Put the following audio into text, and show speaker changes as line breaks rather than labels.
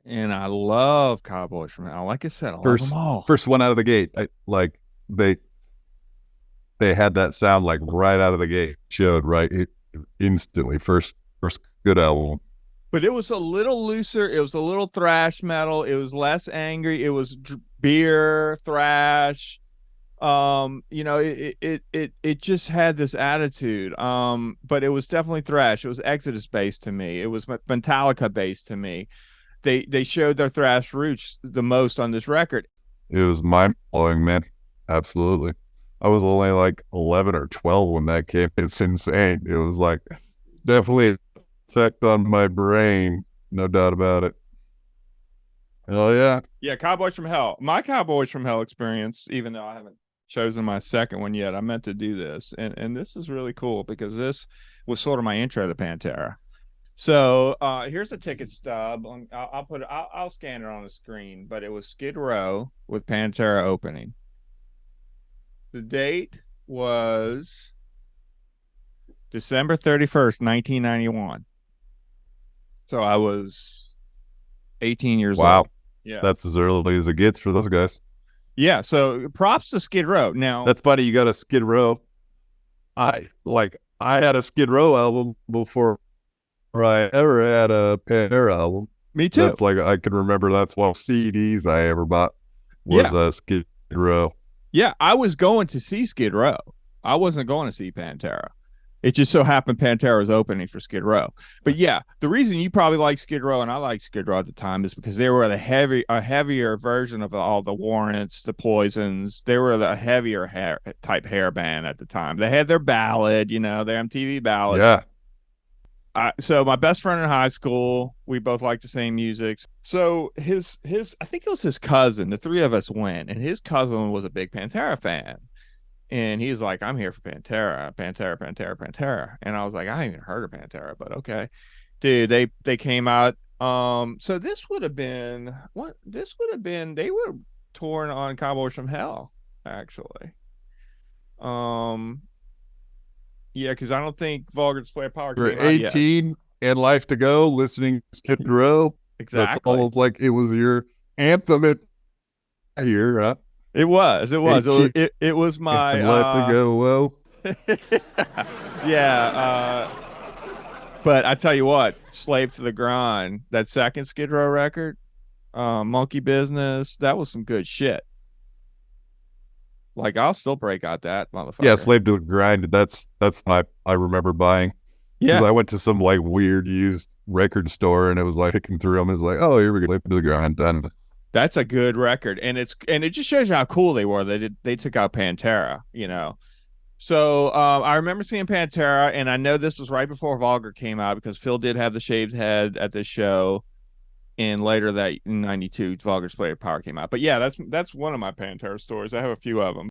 And I love Cowboys from Hell. Like I said, I love them
First
all.
first one out of the gate. They they had that sound like right out of the gate. Showed right instantly. First good album.
But it was a little looser. It was a little thrash metal. It was less angry. It was beer, thrash. It just had this attitude. But it was definitely thrash. It was Exodus based to me. It was Metallica based to me. They showed their thrash roots the most on this record.
It was mind blowing, man. Absolutely. I was only like 11 or 12 when that came. It's insane. It was like definitely an effect on my brain. No doubt about it. Hell yeah.
Yeah, Cowboys from Hell. My Cowboys from Hell experience, even though I haven't chosen my second one yet, I meant to do this, and this is really cool because this was sort of my intro to Pantera. So here's a ticket stub. I'll scan it on the screen, but it was Skid Row with Pantera opening. The date was December 31st, 1991. So I was 18 years
Wow.
old. Yeah.
That's as early as it gets for those guys.
Yeah. So props to Skid Row. Now,
That's funny. You got a Skid Row. I had a Skid Row album before I ever had a Pantera album.
me too.
That's like I can remember that's one of the CDs I ever bought was
Yeah.
a Skid Row.
Yeah. I was going to see Skid Row. I wasn't going to see Pantera. It just so happened Pantera was opening for Skid Row. But yeah, the reason you probably like Skid Row and I like Skid Row at the time is because they were a heavier version of all the Warrants, the Poisons. They were the heavier type hair band at the time. They had their ballad, their MTV ballads.
Yeah.
So my best friend in high school, we both liked the same music. So his I think it was his cousin. The three of us went, and his cousin was a big Pantera fan. And he was like, I'm here for Pantera, Pantera, Pantera, Pantera. And I was like, I haven't even heard of Pantera, but okay. Dude, they came out. So this would have been they were touring on Cowboys from Hell, actually. Um, yeah, because I don't think Vulgar Display of Power
For
came out yet.
18 and life to go, listening to Skid Row. That's
Exactly.
almost like it was your anthem here, huh?
It was
18
it was my
and life to go. Whoa.
yeah, but I tell you what, Slave to the Grind, that second Skid Row record, Monkey Business, that was some good shit. Like I'll still break out that
Yeah,
motherfucker.
Slave to the Grind. That's I remember buying because
Yeah,
I went to some like weird used record store and it was like picking through them. It was like, oh, here we go, Slave to the Grind. Done.
that's a good record, and it just shows you how cool they were. They took out Pantera. So I remember seeing Pantera, and I know this was right before Vulgar came out because Phil did have the shaved head at this show. And later that in '92, Vulgar Display of Power came out. But yeah, that's one of my Pantera stories. I have a few of them.